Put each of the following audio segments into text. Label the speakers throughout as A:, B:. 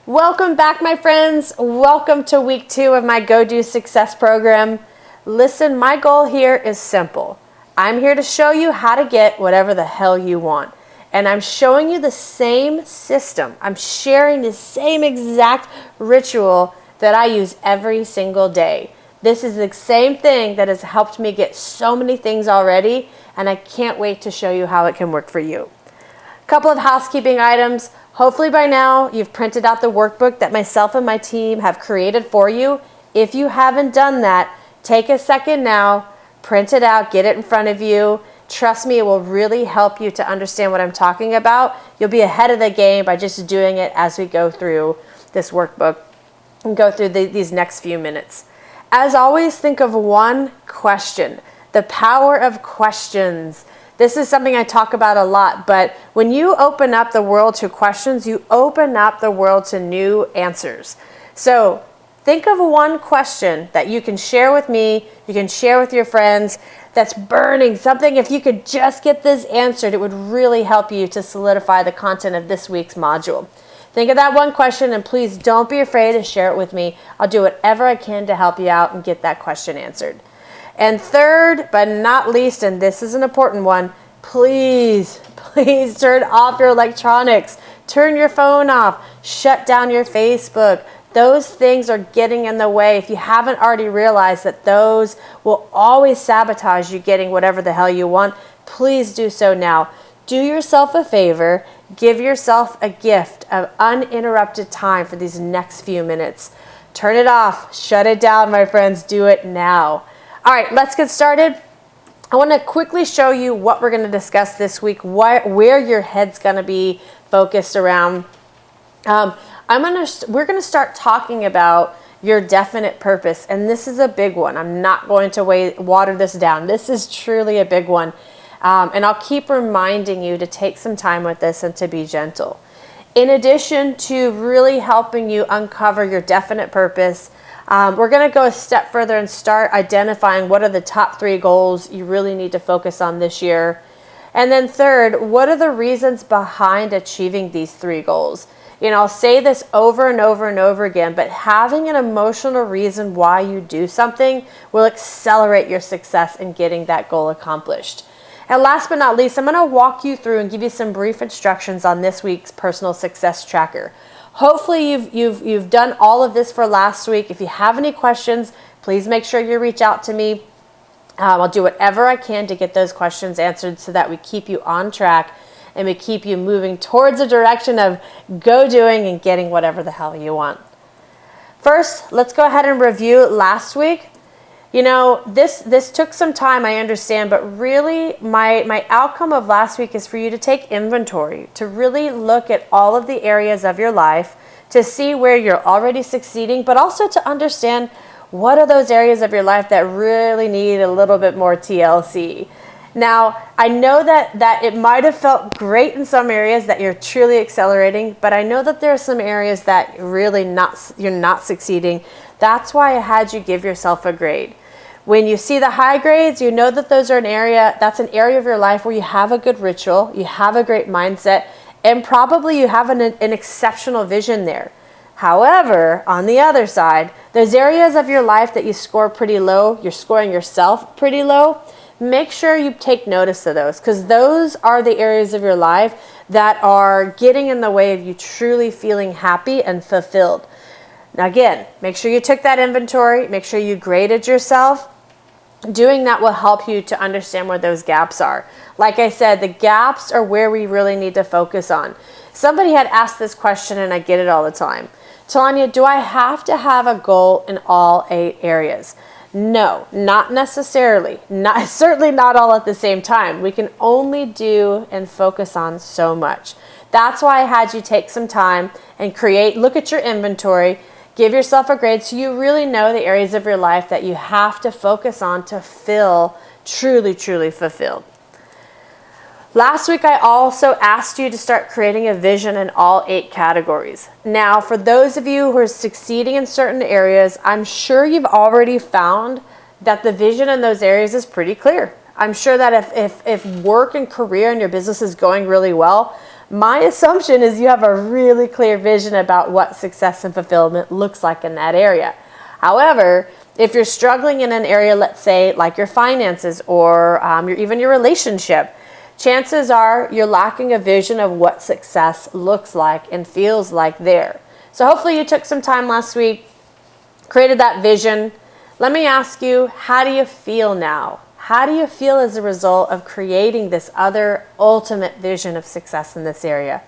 A: Welcome back, my friends. Welcome to week 2 of my Go Do Success program. Listen, my goal here is simple. I'm here to show you how to get whatever the hell you want. And I'm showing you the same system. I'm sharing the same exact ritual that I use every single day. This is the same thing that has helped me get so many things already, and I can't wait to show you how it can work for you. A couple of housekeeping items. Hopefully by now you've printed out the workbook that myself and my team have created for you. If you haven't done that, take a second now, print it out, get it in front of you. Trust me, it will really help you to understand what I'm talking about. You'll be ahead of the game by just doing it as we go through this workbook and go through these next few minutes. As always, think of one question. The power of questions. This is something I talk about a lot, but when you open up the world to questions, you open up the world to new answers. So think of one question that you can share with me, you can share with your friends, that's burning, something if you could just get this answered, it would really help you to solidify the content of this week's module. Think of that one question, and please don't be afraid to share it with me. I'll do whatever I can to help you out and get that question answered. And third, but not least, and this is an important one, please turn off your electronics. Turn your phone off. Shut down your Facebook. Those things are getting in the way. If you haven't already realized that those will always sabotage you getting whatever the hell you want, please do so now. Do yourself a favor. Give yourself a gift of uninterrupted time for these next few minutes. Turn it off. Shut it down, my friends. Do it now. All right, let's get started. I want to quickly show you what we're going to discuss this week, where your head's going to be focused around. We're going to start talking about your definite purpose, and this is a big one. I'm not going to water this down. This is truly a big one, and I'll keep reminding you to take some time with this and to be gentle. In addition to really helping you uncover your definite purpose, we're going to go a step further and start identifying what are the top 3 goals you really need to focus on this year. And then third, what are the reasons behind achieving these 3 goals? You know, I'll say this over and over and over again, but having an emotional reason why you do something will accelerate your success in getting that goal accomplished. And last but not least, I'm going to walk you through and give you some brief instructions on this week's personal success tracker. Hopefully you've done all of this for last week. If you have any questions, please make sure you reach out to me. I'll do whatever I can to get those questions answered so that we keep you on track and we keep you moving towards the direction of go doing and getting whatever the hell you want. First, let's go ahead and review last week. You know, this took some time, I understand, but really my outcome of last week is for you to take inventory, to really look at all of the areas of your life, to see where you're already succeeding, but also to understand what are those areas of your life that really need a little bit more TLC. Now, I know that it might have felt great in some areas that you're truly accelerating, but I know that there are some areas that you're not succeeding. That's why I had you give yourself a grade. When you see the high grades, you know that that's an area of your life where you have a good ritual, you have a great mindset, and probably you have an exceptional vision there. However, on the other side, there's areas of your life that you score pretty low, you're scoring yourself pretty low. Make sure you take notice of those, because those are the areas of your life that are getting in the way of you truly feeling happy and fulfilled. Now again, make sure you took that inventory, make sure you graded yourself. Doing that will help you to understand where those gaps are. Like I said, the gaps are where we really need to focus on. Somebody had asked this question, and I get it all the time. Talonya, do I have to have a goal in all 8 areas? No, not necessarily. Certainly not all at the same time. We can only do and focus on so much. That's why I had you take some time and look at your inventory, give yourself a grade so you really know the areas of your life that you have to focus on to feel truly, truly fulfilled. Last week, I also asked you to start creating a vision in all 8 categories. Now, for those of you who are succeeding in certain areas, I'm sure you've already found that the vision in those areas is pretty clear. I'm sure that if work and career and your business is going really well, My assumption is you have a really clear vision about what success and fulfillment looks like in that area. However, if you're struggling in an area, let's say like your finances or even your relationship, chances are you're lacking a vision of what success looks like and feels like there. So hopefully you took some time last week, created that vision. Let me ask you, how do you feel now? How do you feel as a result of creating this other ultimate vision of success in this area?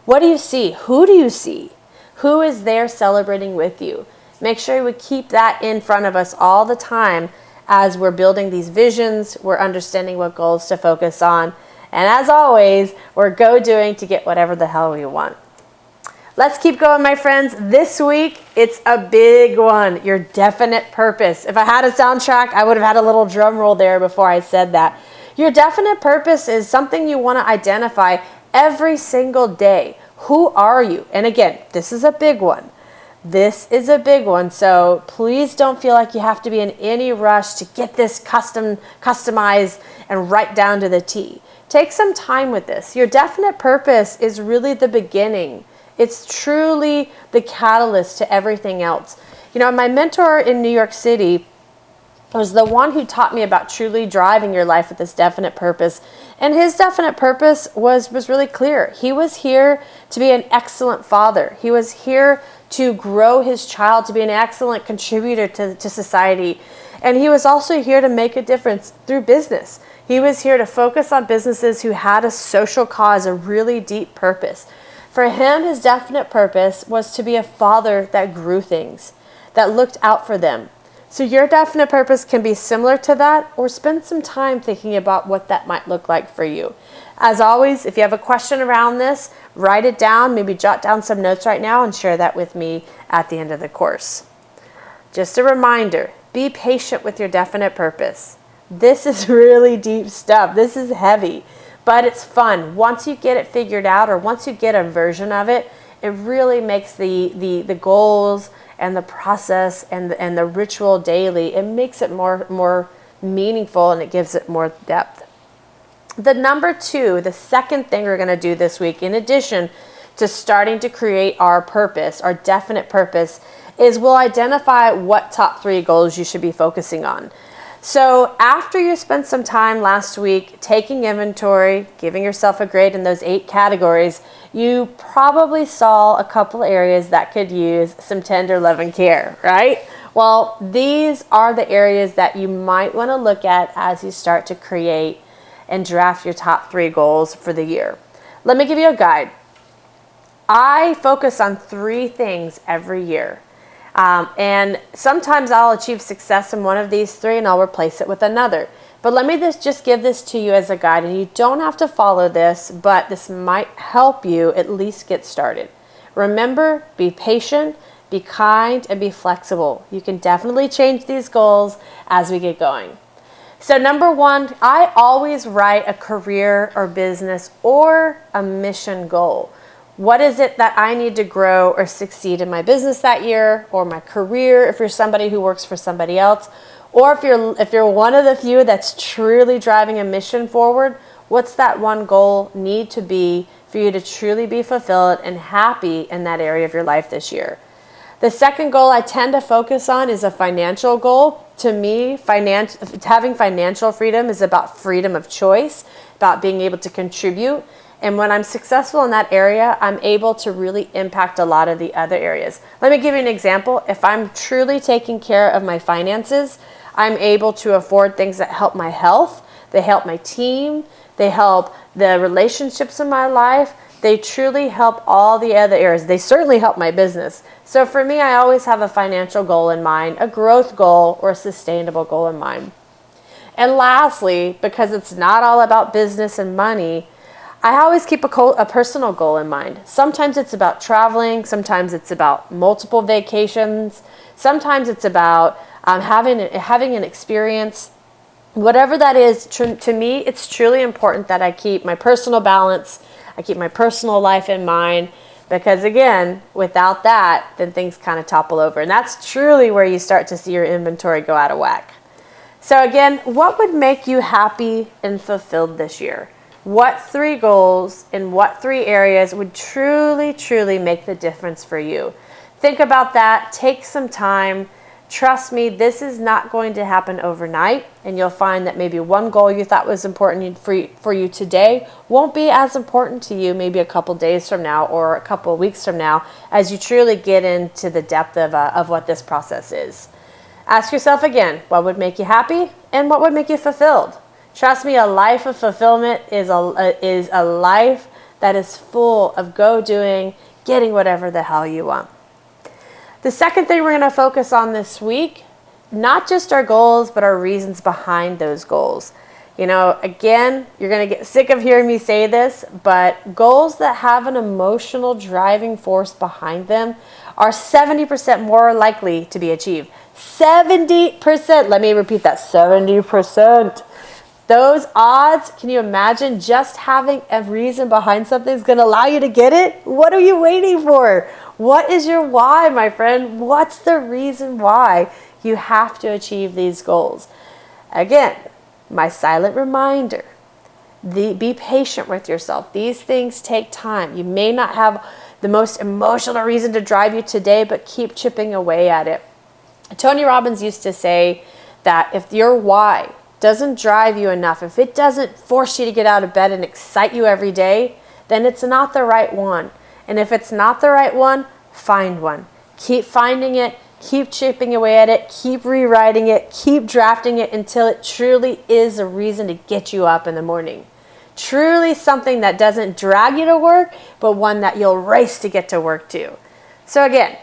A: What do you see? Who do you see? Who is there celebrating with you? Make sure we keep that in front of us all the time as we're building these visions, we're understanding what goals to focus on, and as always, we're go-doing to get whatever the hell we want. Let's keep going, my friends. This week, it's a big one, your definite purpose. If I had a soundtrack, I would have had a little drum roll there before I said that. Your definite purpose is something you want to identify every single day. Who are you? And again, this is a big one. This is a big one, so please don't feel like you have to be in any rush to get this customized and right down to the T. Take some time with this. Your definite purpose is really the beginning. It's truly the catalyst to everything else. You know, my mentor in New York City was the one who taught me about truly driving your life with this definite purpose. And his definite purpose was really clear. He was here to be an excellent father. He was here to grow his child, to be an excellent contributor to society. And he was also here to make a difference through business. He was here to focus on businesses who had a social cause, a really deep purpose. For him, his definite purpose was to be a father that grew things, that looked out for them. So your definite purpose can be similar to that, or spend some time thinking about what that might look like for you. As always, if you have a question around this, write it down, maybe jot down some notes right now and share that with me at the end of the course. Just a reminder, be patient with your definite purpose. This is really deep stuff. This is heavy, but it's fun. Once you get it figured out, or once you get a version of it, it really makes the goals and the process and the ritual daily, it makes it more meaningful, and it gives it more depth. The number 2, the second thing we're going to do this week, in addition to starting to create our purpose, our definite purpose, is we'll identify what top 3 goals you should be focusing on. So after you spent some time last week taking inventory, giving yourself a grade in those 8 categories, you probably saw a couple areas that could use some tender love and care, right? Well, these are the areas that you might want to look at as you start to create and draft your top 3 goals for the year. Let me give you a guide. I focus on 3 things every year. And sometimes I'll achieve success in one of these 3 and I'll replace it with another. But let me just give this to you as a guide, and you don't have to follow this, but this might help you at least get started. Remember, be patient, be kind, and be flexible. You can definitely change these goals as we get going. So number 1, I always write a career or business or a mission goal. What is it that I need to grow or succeed in my business that year, or my career if you're somebody who works for somebody else, or if you're one of the few that's truly driving a mission forward, what's that one goal need to be for you to truly be fulfilled and happy in that area of your life this year? The second goal I tend to focus on is a financial goal. To me, having financial freedom is about freedom of choice, about being able to contribute. And when I'm successful in that area, I'm able to really impact a lot of the other areas. Let me give you an example. If I'm truly taking care of my finances, I'm able to afford things that help my health, they help my team, they help the relationships in my life, they truly help all the other areas. They certainly help my business. So for me, I always have a financial goal in mind, a growth goal, or a sustainable goal in mind. And lastly, because it's not all about business and money, I always keep a personal goal in mind. Sometimes it's about traveling. Sometimes it's about multiple vacations. Sometimes it's about having an experience. Whatever that is, to me, it's truly important that I keep my personal balance. I keep my personal life in mind, because again, without that, then things kind of topple over. And that's truly where you start to see your inventory go out of whack. So again, what would make you happy and fulfilled this year? What 3 goals in what 3 areas would truly, truly make the difference for you? Think about that. Take some time. Trust me, this is not going to happen overnight, and you'll find that maybe one goal you thought was important for you today won't be as important to you maybe a couple days from now or a couple of weeks from now as you truly get into the depth of what this process is. Ask yourself again, what would make you happy and what would make you fulfilled? Trust me, a life of fulfillment is a life that is full of go doing, getting whatever the hell you want. The second thing we're going to focus on this week, not just our goals, but our reasons behind those goals. You know, again, you're going to get sick of hearing me say this, but goals that have an emotional driving force behind them are 70% more likely to be achieved. 70%. Let me repeat that. 70%. Those odds, can you imagine just having a reason behind something is going to allow you to get it? What are you waiting for? What is your why, my friend? What's the reason why you have to achieve these goals? Again, my silent reminder, be patient with yourself. These things take time. You may not have the most emotional reason to drive you today, but keep chipping away at it. Tony Robbins used to say that if your why doesn't drive you enough, if it doesn't force you to get out of bed and excite you every day, then it's not the right one. And if it's not the right one, find one. Keep finding it, keep chipping away at it, keep rewriting it, keep drafting it until it truly is a reason to get you up in the morning. Truly something that doesn't drag you to work, but one that you'll race to get to work to. So again,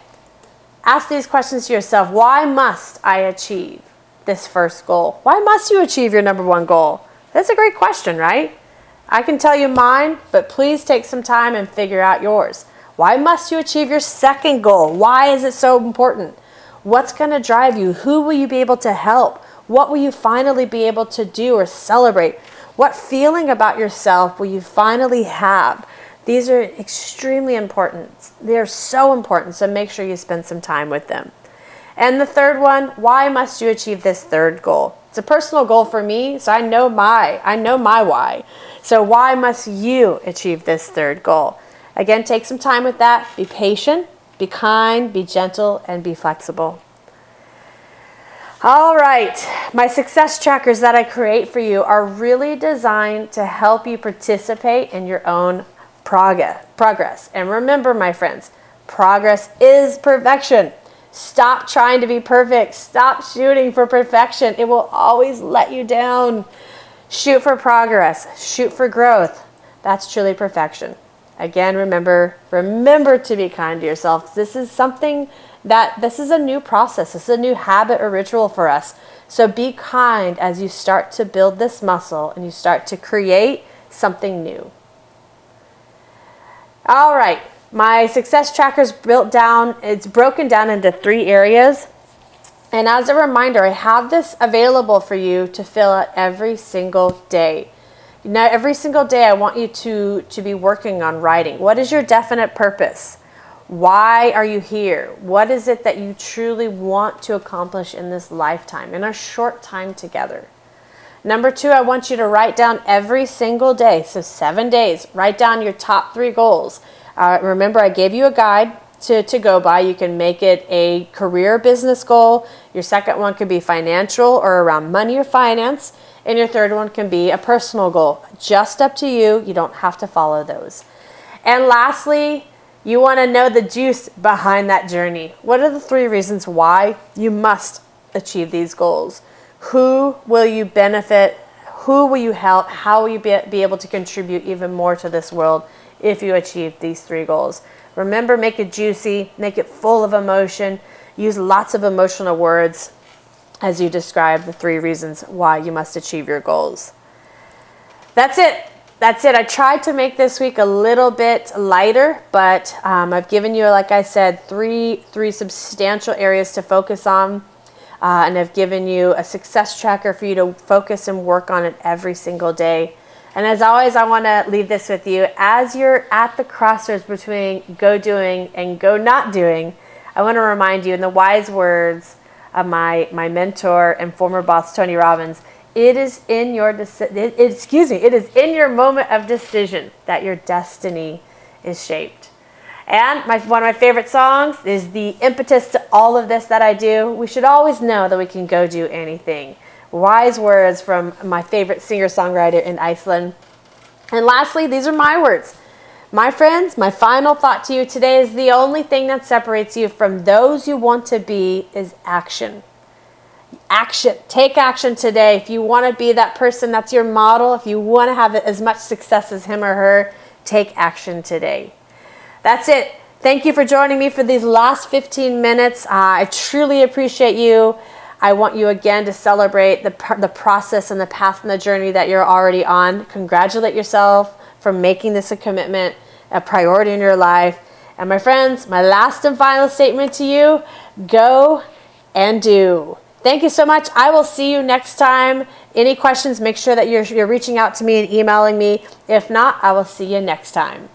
A: ask these questions to yourself. Why must I achieve this first goal? Why must you achieve your number 1 goal? That's a great question, right? I can tell you mine, but please take some time and figure out yours. Why must you achieve your second goal? Why is it so important? What's going to drive you? Who will you be able to help? What will you finally be able to do or celebrate? What feeling about yourself will you finally have? These are extremely important. They're so important, so make sure you spend some time with them. And the third one, why must you achieve this third goal? It's a personal goal for me, so I know my why. So why must you achieve this third goal? Again, take some time with that. Be patient, be kind, be gentle, and be flexible. All right, my success trackers that I create for you are really designed to help you participate in your own progress. And remember, my friends, progress is perfection. Stop trying to be perfect. Stop shooting for perfection. It will always let you down. Shoot for progress. Shoot for growth. That's truly perfection. Again, remember to be kind to yourself. This is a new process. This is a new habit or ritual for us. So be kind as you start to build this muscle and you start to create something new. All right. My success tracker is broken down into 3 areas. And as a reminder, I have this available for you to fill out every single day. Now, every single day I want you to be working on writing. What is your definite purpose? Why are you here? What is it that you truly want to accomplish in this lifetime, in our short time together? Number 2, I want you to write down every single day. So 7 days, write down your top 3 goals. Remember, I gave you a guide to go by. You can make it a career business goal. Your second one could be financial or around money or finance. And your third one can be a personal goal. Just up to you. You don't have to follow those. And lastly, you want to know the juice behind that journey. What are the 3 reasons why you must achieve these goals? Who will you benefit? Who will you help? How will you be able to contribute even more to this world if you achieve these 3 goals? Remember, make it juicy, make it full of emotion, use lots of emotional words as you describe the 3 reasons why you must achieve your goals. That's it. I tried to make this week a little bit lighter, but I've given you, like I said, three substantial areas to focus on. And I've given you a success tracker for you to focus and work on it every single day. And as always, I want to leave this with you. As you're at the crossroads between go doing and go not doing, I want to remind you in the wise words of my mentor and former boss, Tony Robbins, It is in your it is in your moment of decision that your destiny is shaped. And one of my favorite songs is the impetus to all of this that I do. We should always know that we can go do anything. Wise words from my favorite singer-songwriter in Iceland. And lastly, these are my words. My friends, my final thought to you today is the only thing that separates you from those you want to be is action. Action. Take action today. If you want to be that person, that's your model. If you want to have as much success as him or her, take action today. That's it. Thank you for joining me for these last 15 minutes. I truly appreciate you. I want you again to celebrate the process and the path and the journey that you're already on. Congratulate yourself for making this a commitment, a priority in your life. And my friends, my last and final statement to you, go and do. Thank you so much. I will see you next time. Any questions, make sure that you're reaching out to me and emailing me. If not, I will see you next time.